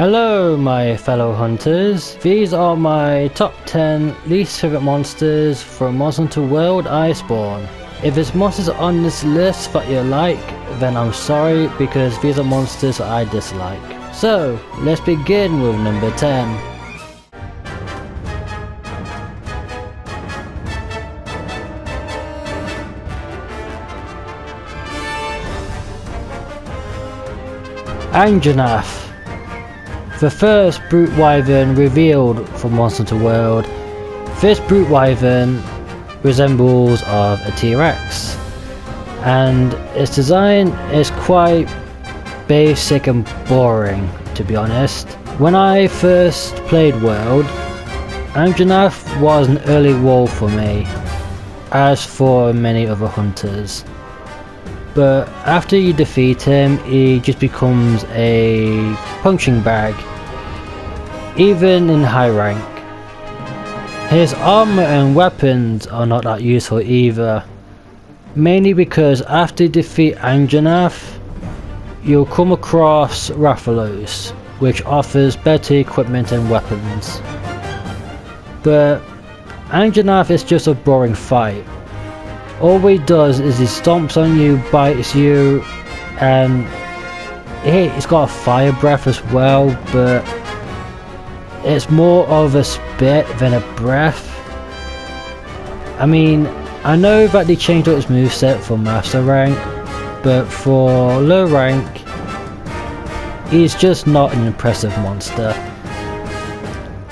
Hello my fellow hunters, these are my top 10 least favourite monsters from Monster Hunter World Iceborne. If there's monsters on this list that you like, then I'm sorry because these are monsters that I dislike. So, let's begin with number 10. Anjanath, the first brute wyvern revealed from Monster Hunter World. This brute wyvern resembles of a T-Rex, and its design is quite basic and boring, to be honest. When I first played World, Anjanath was an early wall for me, as for many other hunters. But after you defeat him, he just becomes a punching bag, even in high rank. His armor and weapons are not that useful either, mainly because after you defeat Anjanath, you'll come across Rathalos, which offers better equipment and weapons. But Anjanath is just a boring fight. All he does is he stomps on you, bites you, and he's got a fire breath as well, but it's more of a spit than a breath. I mean, I know that they changed up his moveset for master rank, but for low rank, he's just not an impressive monster.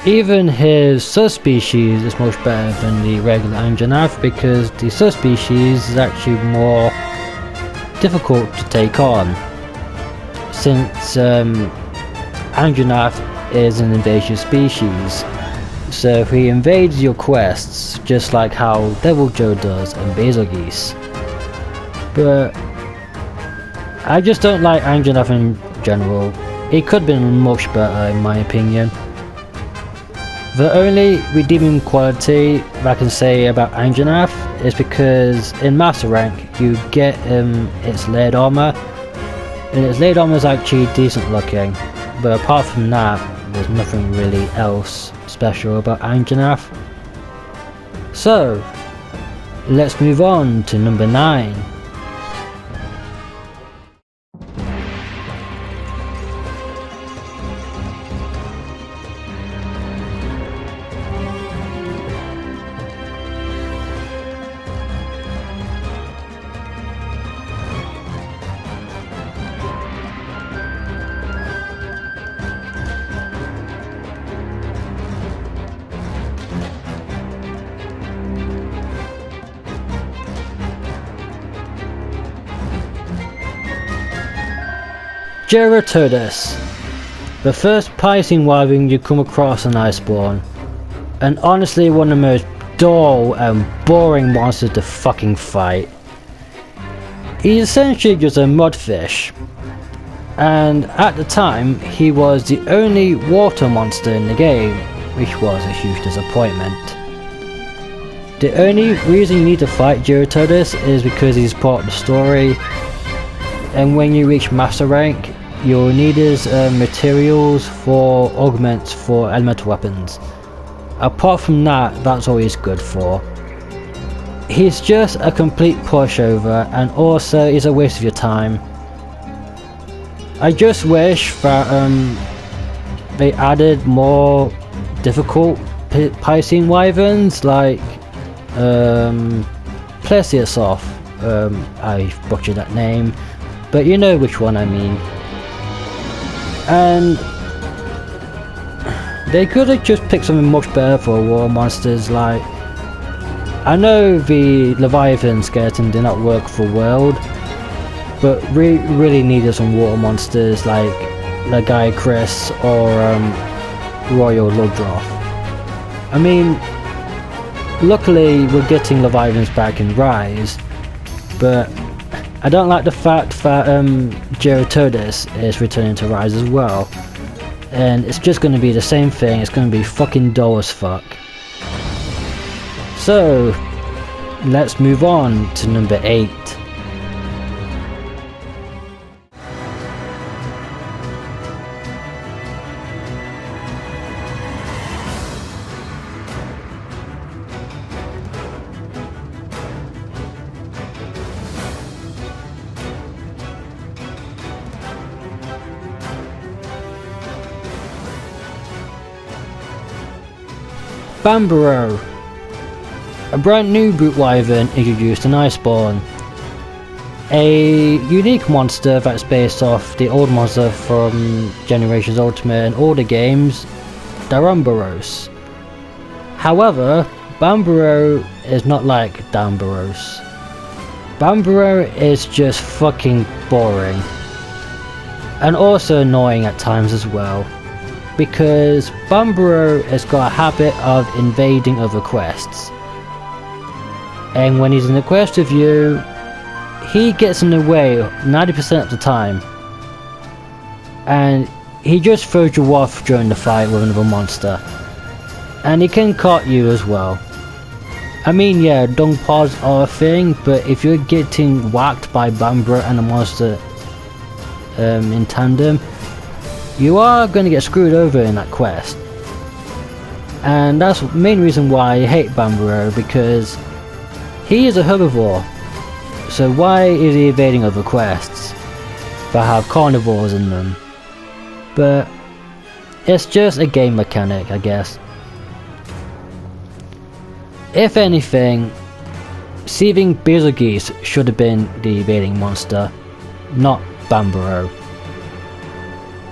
Even his subspecies is much better than the regular Anjanath because the subspecies is actually more difficult to take on, since Anjanath is an invasive species, so he invades your quests just like how Devil Joe does in Basilgeuse. But I just don't like Anjanath in general. He could have been much better in my opinion. The only redeeming quality that I can say about Anjanath is because in Master Rank you get its lead armor, and its lead armor is actually decent looking, but apart from that there's nothing really else special about Anjanath. So let's move on to number 9. Turdus, the first piercing wyvern you come across in Iceborne, and honestly one of the most dull and boring monsters to fucking fight. He's essentially just a mudfish, and at the time he was the only water monster in the game, which was a huge disappointment. The only reason you need to fight Turdus is because he's part of the story, and when you reach master rank you'll need his materials for augments for elemental weapons. Apart from that, that's all he's good for. He's just a complete pushover, and also he's a waste of your time. I just wish that they added more difficult piercing wyverns like Plesiosaur. I butchered that name, but you know which one I mean. And they could have just picked something much better for war monsters. Like, I know the Leviathan skeleton did not work for World, but really needed some water monsters like Lagai Chris or Royal Ludroth. I mean, luckily we're getting Leviathans back in Rise, but I don't like the fact that Turdus is returning to Rise as well, and it's just going to be the same thing. It's going to be fucking dull as fuck. So let's move on to number 8. Bamborough, a brand new brute wyvern introduced in Iceborne. A unique monster that's based off the old monster from Generations Ultimate and older games, Daramboros. However, Bamborough is not like Daramboros. Bamborough is just fucking boring. And also annoying at times as well. Because Bamborough has got a habit of invading other quests. And when he's in a quest with you, he gets in the way 90% of the time. And he just throws you off during the fight with another monster. And he can caught you as well. I mean, yeah, dung pods are a thing, but if you're getting whacked by Bamborough and a monster in tandem, you are going to get screwed over in that quest. And that's the main reason why I hate Bamborough, because he is a herbivore. So why is he evading other quests that have carnivores in them? But it's just a game mechanic, I guess. If anything, Seething Betelgeuse should have been the evading monster, not Bamborough.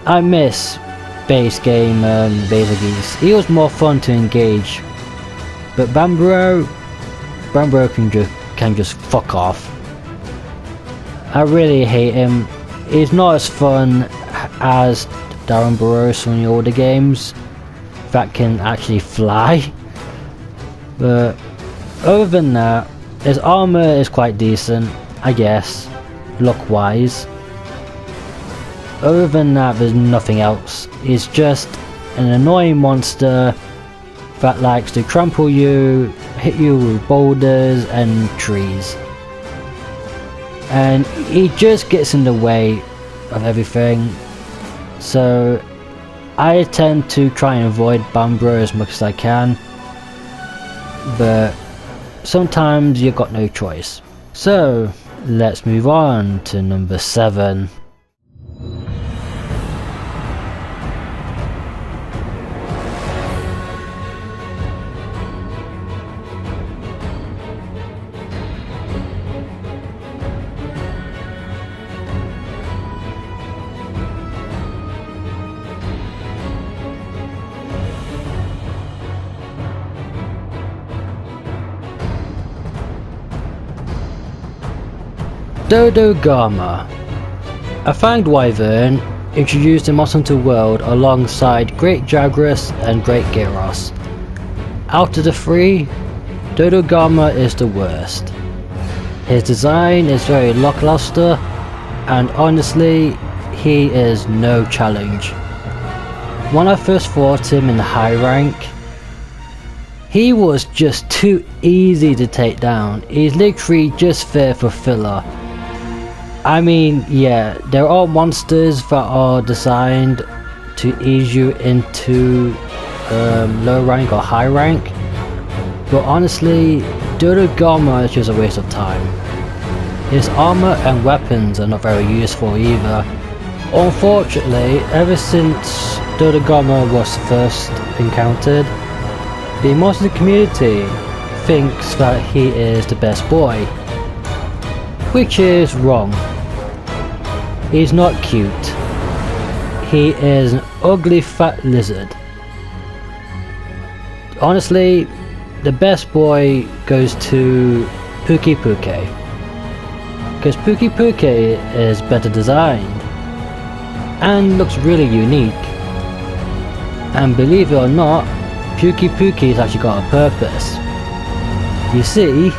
I miss base game Betelgeuse. He was more fun to engage, but Bamborough can just fuck off. I really hate him. He's not as fun as Daramboros from the older games that can actually fly. But other than that, his armor is quite decent, I guess, look wise. Other than that, there's nothing else. He's just an annoying monster that likes to trample you, hit you with boulders and trees. And he just gets in the way of everything. So I tend to try and avoid Bamborough as much as I can. But sometimes you've got no choice. So let's move on to number 7. Dodogama, a fanged wyvern introduced in Monster Hunter World alongside Great Jagras and Great Gyros. Out of the three, Dodogama is the worst. His design is very lackluster, and honestly, he is no challenge. When I first fought him in the high rank, he was just too easy to take down. He's literally just there for filler. I mean, yeah, there are monsters that are designed to ease you into low rank or high rank, but honestly, Dodogama is just a waste of time. His armor and weapons are not very useful either. Unfortunately, ever since Dodogama was first encountered, the monster community thinks that he is the best boy, which is wrong. He's not cute. He is an ugly fat lizard. Honestly, the best boy goes to Puki Puke, because Puki Puke is better designed and looks really unique. And believe it or not, Puki Puke's actually got a purpose. You see,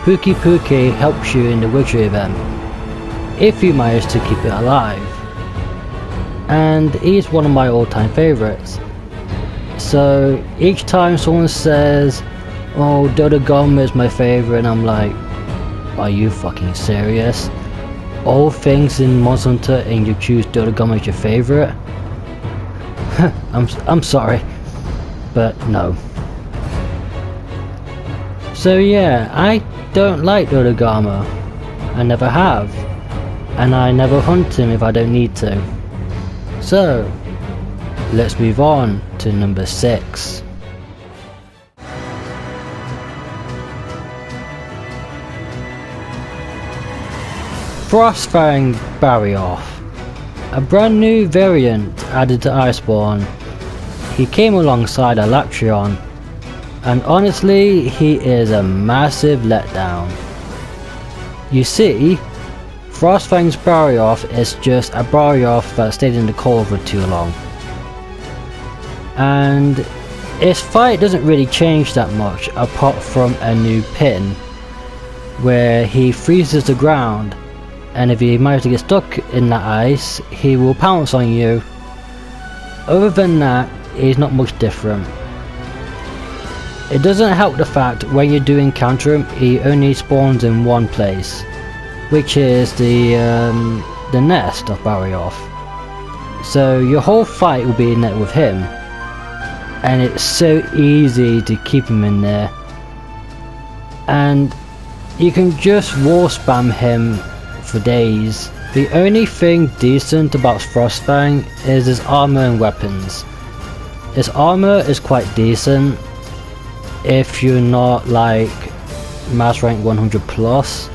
Puki Puke helps you in the witchery event, if you manage to keep it alive. And he's one of my all-time favourites. So each time someone says, oh, Dodogama is my favourite, and I'm like, are you fucking serious? All things in Monster Hunter and you choose Dodogama as your favourite? I'm sorry, but no. So yeah, I don't like Dodogama. I never have. And I never hunt him if I don't need to. So let's move on to number 6. Frostfang Barrioth, a brand new variant added to Iceborne. He came alongside Alatrion, and honestly he is a massive letdown. You see, Frostfang's Barrioth is just a Barrioth that stayed in the cold for too long. And its fight doesn't really change that much apart from a new pin, where he freezes the ground, and if you manage to get stuck in that ice, he will pounce on you. Other than that, he's not much different. It doesn't help the fact when you do encounter him, he only spawns in one place, which is the nest of Barrioth. So your whole fight will be in it with him, and it's so easy to keep him in there. And you can just wall spam him for days. The only thing decent about Frostfang is his armor and weapons. His armor is quite decent if you're not like mass rank 100 plus,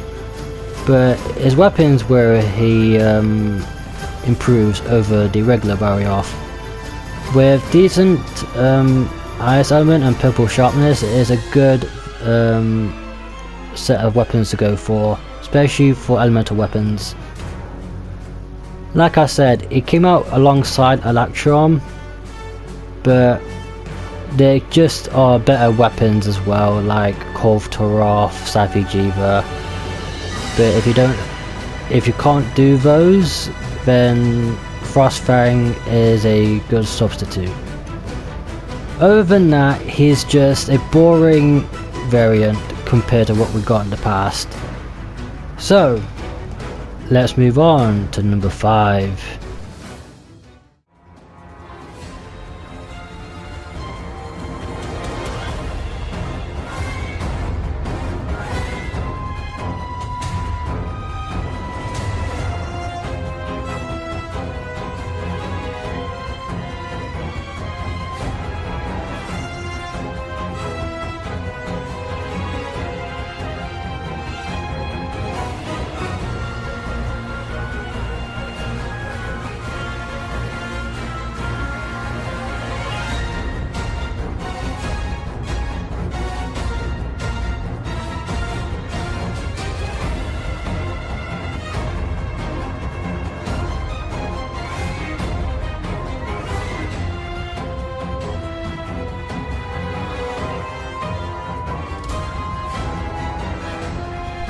but his weapons where he improves over the regular Barrioth. With decent ice element and purple sharpness, it is a good set of weapons to go for, especially for elemental weapons. Like I said, it came out alongside Alatrion, but they just are better weapons as well, like Turdus, Safijiva. But if you can't do those, then Frostfang is a good substitute. Other than that, he's just a boring variant compared to what we got in the past. So, let's move on to number 5.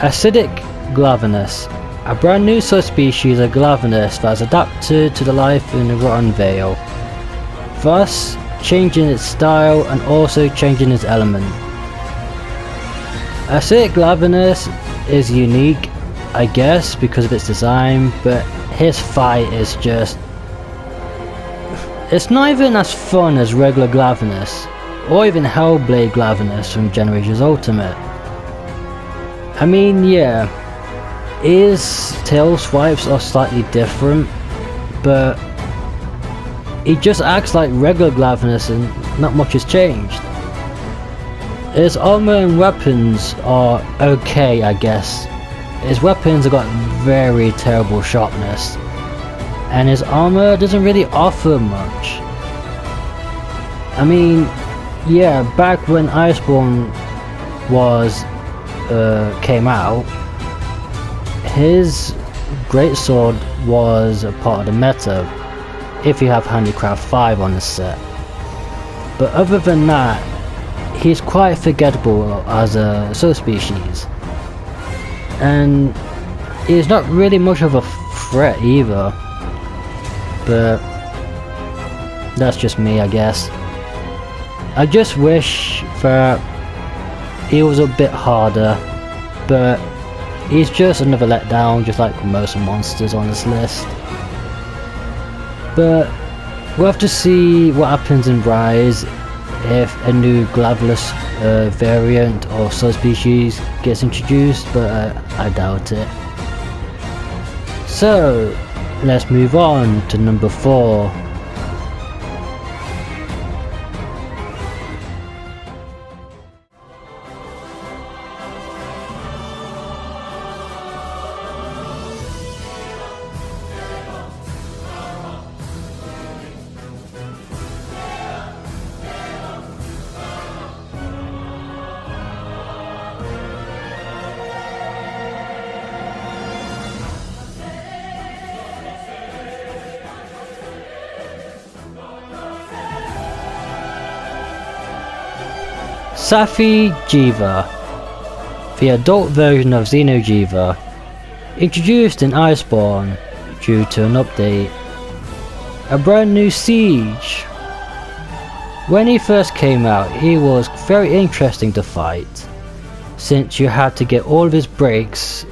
Acidic Gloviness, a brand new subspecies of Gloviness that has adapted to the life in the Rotten Vale, thus changing its style and also changing its element. Acidic Gloviness is unique, I guess, because of its design, but his fight is just... it's not even as fun as regular Gloviness, or even Hellblade Gloviness from Generations Ultimate. I mean, yeah, his tail swipes are slightly different, but he just acts like regular Gloviness and not much has changed. His armor and weapons are okay, I guess. His weapons have got very terrible sharpness, and his armor doesn't really offer much. I mean, yeah, back when Iceborne came out, his greatsword was a part of the meta if you have Handicraft 5 on the set. But other than that, he's quite forgettable as a subspecies, and he's not really much of a threat either. But that's just me, I guess. I just wish that he was a bit harder, but he's just another letdown, just like most monsters on this list. But we'll have to see what happens in Rise if a new Gloviness variant or subspecies gets introduced, but I doubt it. So let's move on to number 4. Safijiva, the adult version of Xenojiva, introduced in Iceborne due to an update. A brand new siege. When he first came out, he was very interesting to fight, since you had to get all of his breaks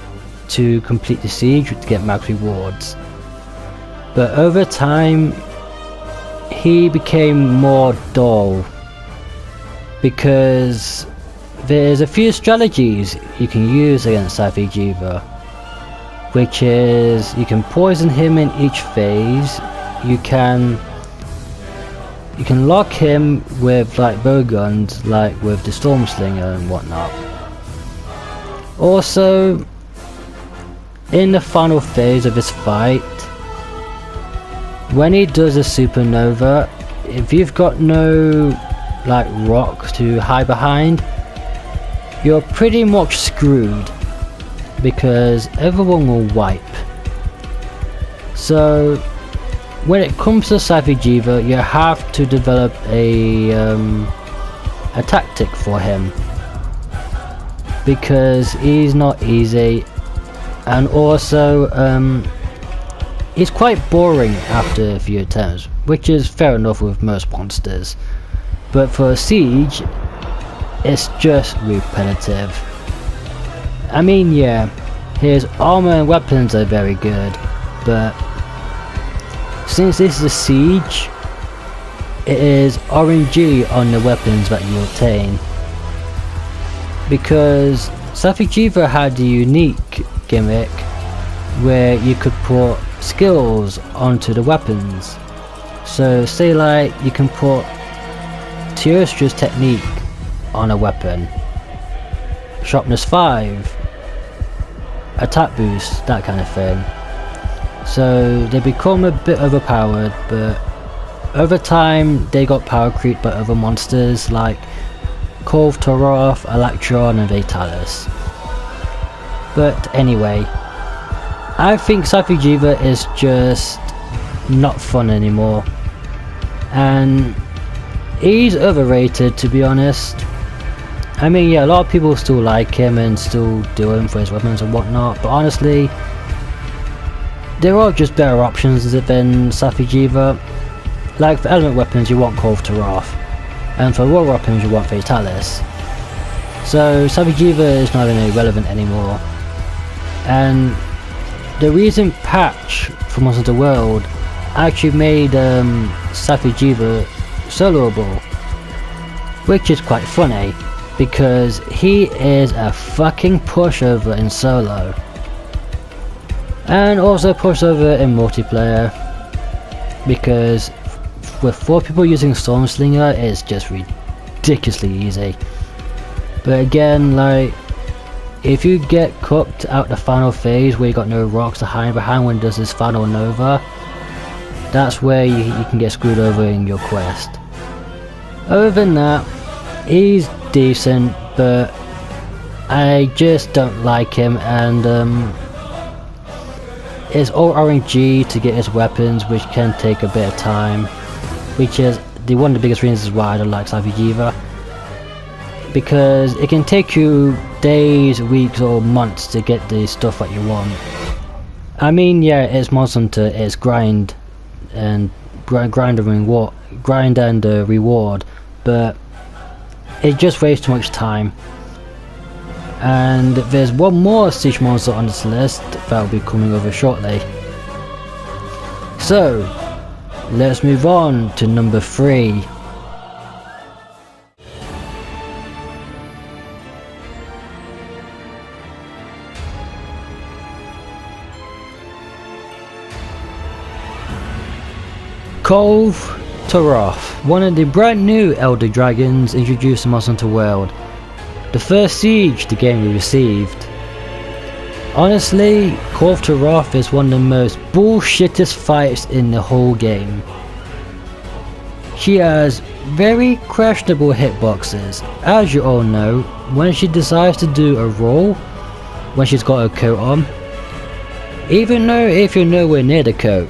to complete the siege to get max rewards. But over time, he became more dull, because there's a few strategies you can use against Safijiva, which is you can poison him in each phase. You can lock him with like bow guns, like with the Storm Slinger and whatnot. Also, in the final phase of this fight, when he does a supernova, if you've got no like rock to hide behind, you're pretty much screwed, because everyone will wipe. So when it comes to Safijiva, you have to develop a tactic for him, because he's not easy, and also he's quite boring after a few attempts, which is fair enough with most monsters, but for a siege it's just repetitive. I mean, yeah, his armor and weapons are very good, but since this is a siege, it is RNG on the weapons that you obtain, because Safijiva had a unique gimmick where you could put skills onto the weapons. So say like you can put Turdus technique on a weapon, sharpness 5, attack boost, that kind of thing. So they become a bit overpowered, but over time they got power creeped by other monsters like Turdus, Electron and Vitalis. But anyway, I think Safijiva is just not fun anymore, and he's overrated, to be honest. I mean, yeah, a lot of people still like him and still do him for his weapons and whatnot, but honestly, there are just better options than Safijiva. Like for element weapons you want Turdus, and for raw weapons you want Vitalis. So Safijiva is not even relevant anymore. And the recent patch for Monster Hunter World actually made Safijiva soloable, which is quite funny, because he is a fucking pushover in solo, and also pushover in multiplayer, because with 4 people using Storm Slinger it's just ridiculously easy. But again, like, if you get cooked out the final phase where you got no rocks to hide behind when it does his final nova, that's where you can get screwed over in your quest. Other than that, he's decent, but I just don't like him, and it's all RNG to get his weapons, which can take a bit of time, which is one of the biggest reasons why I don't like Safijiva, because it can take you days, weeks or months to get the stuff that you want. I mean, yeah, it's Monster Hunter, it's grind and reward, but it just wastes too much time. And there's one more siege monster on this list that will be coming over shortly. So let's move on to number 3. Turdus, one of the brand new Elder Dragons introduced in Monster Hunter World. The first siege the game received. Honestly, Turdus is one of the most bullshittest fights in the whole game. She has very questionable hitboxes. As you all know, when she decides to do a roll, when she's got her coat on, even though if you're nowhere near the coat,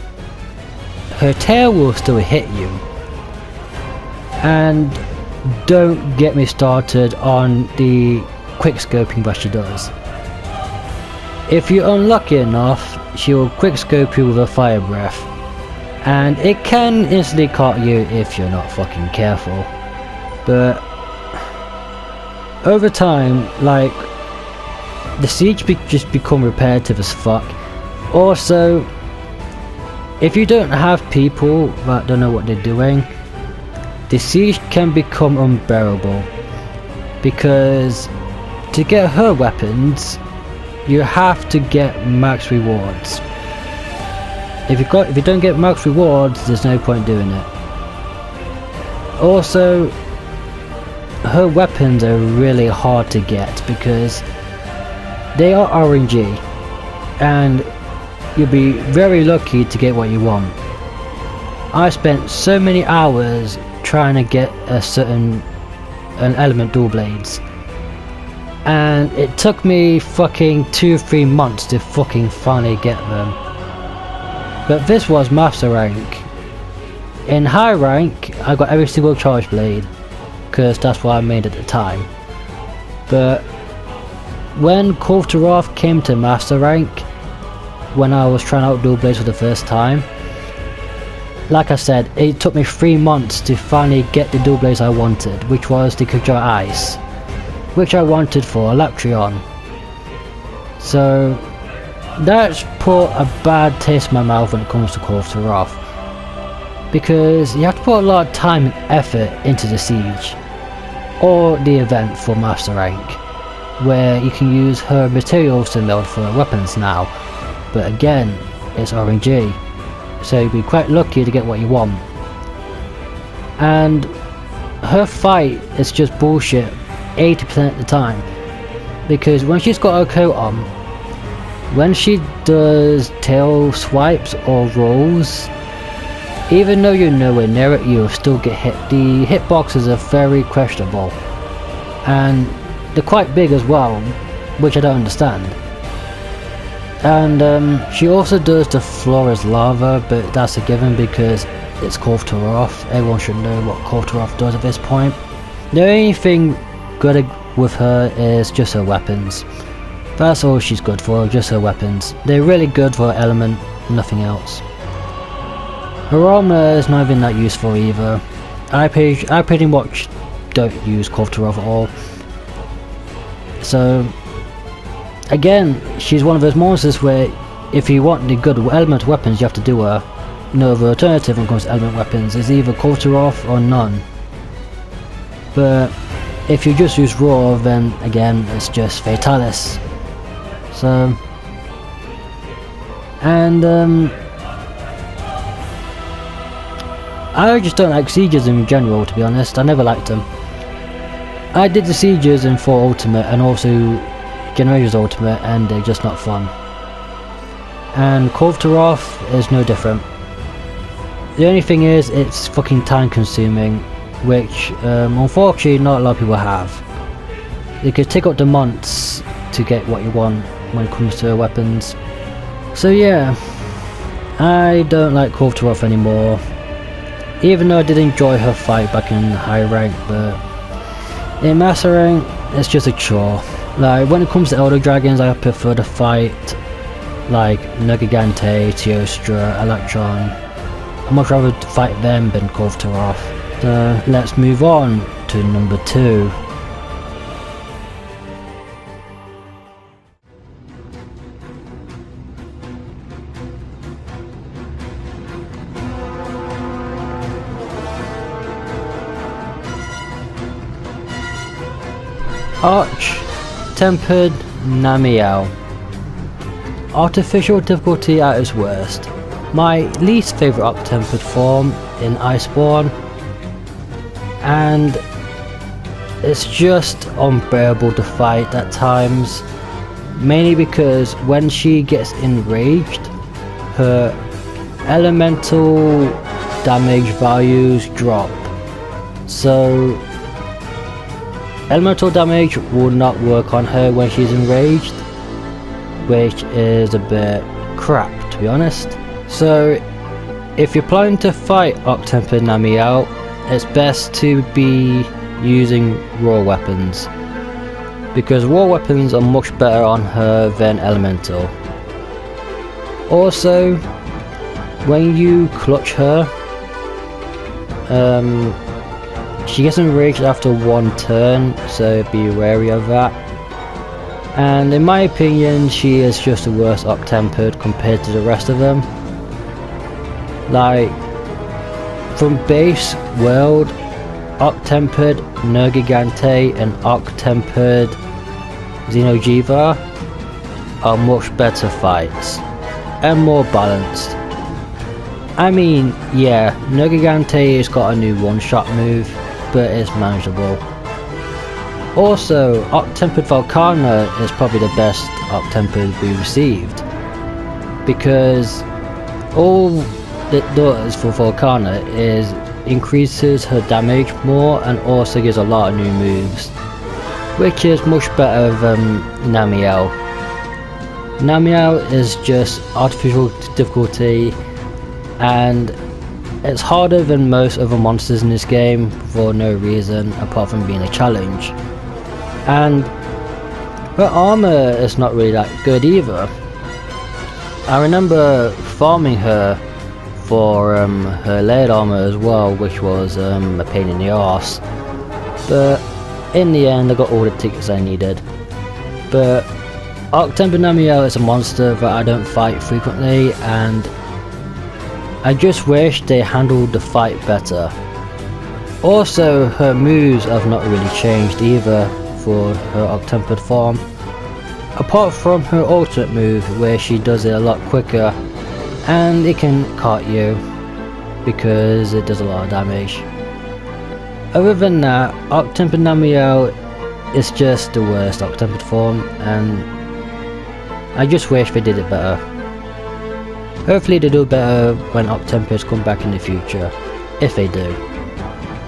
her tail will still hit you. And don't get me started on the quick scoping that she does. If you're unlucky enough, she will quick scope you with a fire breath, and it can instantly caught you if you're not fucking careful. But over time, like, the siege just become repetitive as fuck. Also, if you don't have people that don't know what they're doing, the siege can become unbearable, because to get her weapons you have to get max rewards. If you don't get max rewards, there's no point doing it. Also, her weapons are really hard to get because they are RNG, and you'll be very lucky to get what you want. I spent so many hours trying to get an element dual blades, and it took me fucking 2-3 months to fucking finally get them. But this was master rank. In high rank I got every single charge blade, because that's what I made at the time. But when Kulturov came to master rank, when I was trying out dual blades for the first time, like I said, it took me 3 months to finally get the dual blades I wanted, which was the Kushula Ice, which I wanted for Electrion. So that's put a bad taste in my mouth when it comes to Kulturov, because you have to put a lot of time and effort into the siege or the event for master rank, where you can use her materials to build for weapons now, but again, it's RNG, so you'll be quite lucky to get what you want. And her fight is just bullshit 80% of the time, because when she's got her coat on, when she does tail swipes or rolls, even though you're nowhere near it, you'll still get hit. The hitboxes are very questionable, and they're quite big as well, which I don't understand. And she also does the floor is lava, but that's a given because it's Kulturov. Everyone should know what Kulturov does at this point. The only thing good with her is just her weapons. That's all she's good for, just her weapons. They're really good for her element, nothing else. Her armor is not even that useful either. I pretty much don't use Kulturov at all. So again, she's one of those monsters where if you want the good element weapons, you have to do her. No other alternative when it comes to element weapons is either Kulturov or none. But if you just use raw, then again it's just Fatalis. So, and I just don't like sieges in general, to be honest. I never liked them. I did the sieges in 4 Ultimate and also Generations Ultimate, and they're just not fun. And Kulturov is no different. The only thing is, it's fucking time consuming, which unfortunately not a lot of people have. It could take up to months to get what you want when it comes to weapons. So yeah, I don't like Kulturov anymore, even though I did enjoy her fight back in high rank, but in master rank it's just a chore. Like when it comes to Elder Dragons, I prefer to fight like Nergigante, Teostra, Electron. I'd much rather fight them than Kulturov. So let's move on to number 2. Arch-Tempered Namiel. Artificial difficulty at its worst. My least favourite Arch-Tempered form in Iceborne, and it's just unbearable to fight at times, mainly because when she gets enraged, her elemental damage values drop. So elemental damage will not work on her when she's enraged, which is a bit crap, to be honest. So if you're planning to fight Arch-Tempered Namiel, it's best to be using raw weapons, because raw weapons are much better on her than elemental. Also, when you clutch her, she gets enraged after one turn, so be wary of that. And in my opinion, she is just the worst Octempered compared to the rest of them. Like, from base world, Octempered Nergigante and Octempered Xenojiva are much better fights and more balanced. I mean, yeah, Nergigante has got a new one-shot move, but it's manageable. Also, Octempered Volcana is probably the best Octempered we received, because all it does for Volcana is increases her damage more and also gives a lot of new moves, which is much better than Namiel. Namiel is just artificial difficulty, and it's harder than most other monsters in this game for no reason apart from being a challenge. And her armor is not really that good either. I remember farming her for her layered armor as well, which was a pain in the arse, but in the end I got all the tickets I needed. But Octempered Namiel is a monster that I don't fight frequently, and I just wish they handled the fight better. Also, her moves have not really changed either for her Octempered form, apart from her ultimate move where she does it a lot quicker and it can cart you because it does a lot of damage. Other than that, Octempered Namiel is just the worst Octempered form, and I just wish they did it better. Hopefully they do better when Octempered come back in the future, if they do.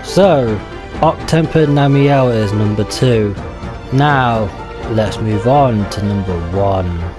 So, Octempered Namiel is number 2. Now, let's move on to number 1.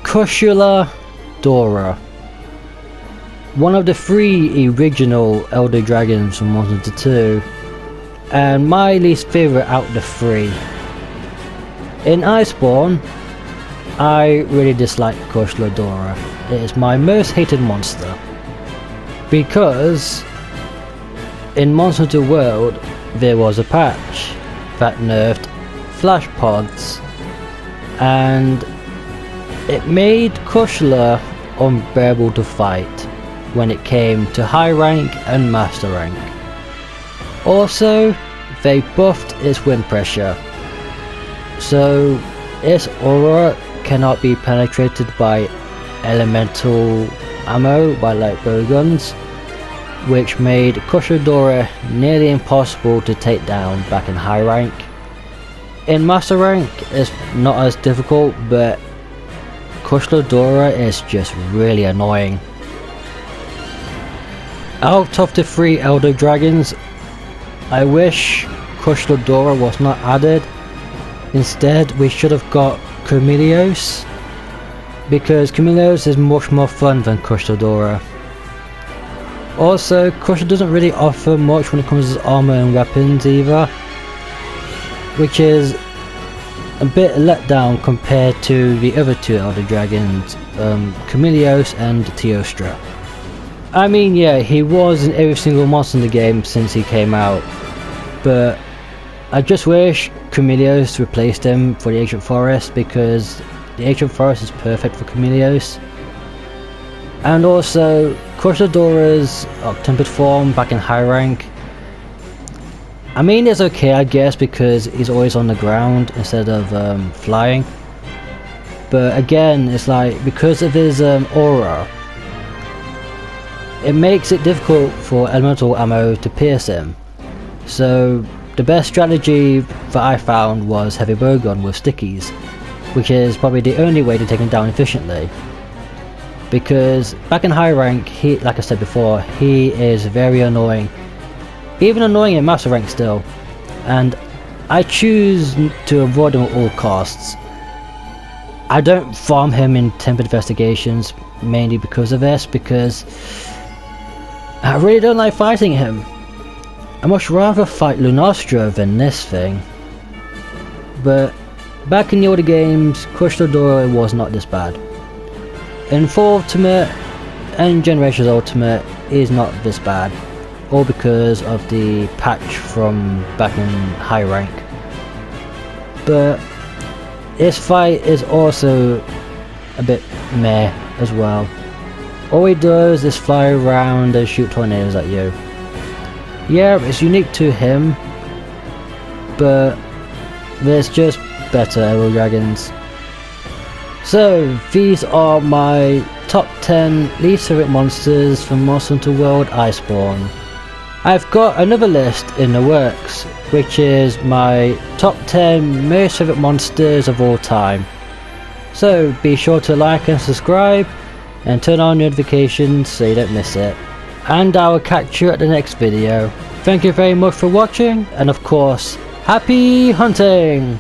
Kushula Dora, one of the 3 original Elder Dragons from Monster Hunter 2, and my least favourite out of the 3. In Iceborne, I really dislike Kushula Dora. It is my most hated monster, because in Monster Hunter World there was a patch that nerfed flash pods, and it made Kushula unbearable to fight when it came to high rank and master rank. Also, they buffed its wind pressure, so its aura cannot be penetrated by elemental ammo by like bowguns, which made Kushula Dora nearly impossible to take down back in high rank. In master rank it's not as difficult, but Kushula Dora is just really annoying. Out of the 3 Elder Dragons, I wish Kushula Dora was not added. Instead, we should have got Chameleos, because Chameleos is much more fun than Kushula Dora. Also, Kushula doesn't really offer much when it comes to armor and weapons either, which is a bit let down compared to the other 2 Elder Dragons, Chameleos and Teostra. I mean, yeah, he was in every single monster in the game since he came out, but I just wish Chameleos replaced him for the Ancient Forest, because the Ancient Forest is perfect for Chameleos. And also Kushula Dora's tempered form back in high rank. I mean, it's okay I guess because he's always on the ground instead of flying. But again, it's like because of his aura, it makes it difficult for elemental ammo to pierce him. So the best strategy that I found was heavy bowgun with stickies, which is probably the only way to take him down efficiently. Because back in high rank, he, like I said before, he is very annoying. Even annoying in master rank still. And I choose to avoid him at all costs. I don't farm him in tempered investigations, mainly because of this, because I really don't like fighting him. I much rather fight Lunastra than this thing. But back in the older games, Kushula Dora was not this bad. In 4 Ultimate and Generations Ultimate is not this bad, all because of the patch from back in high rank. But this fight is also a bit meh as well. All he does is fly around and shoot tornadoes at you. Yeah, it's unique to him, but there's just better Arrow Dragons. So these are my top 10 least favourite monsters from Monster Hunter World Iceborne. I've got another list in the works, which is my top 10 most favourite monsters of all time. So be sure to like and subscribe and turn on notifications so you don't miss it. And I will catch you at the next video. Thank you very much for watching, and of course, happy hunting!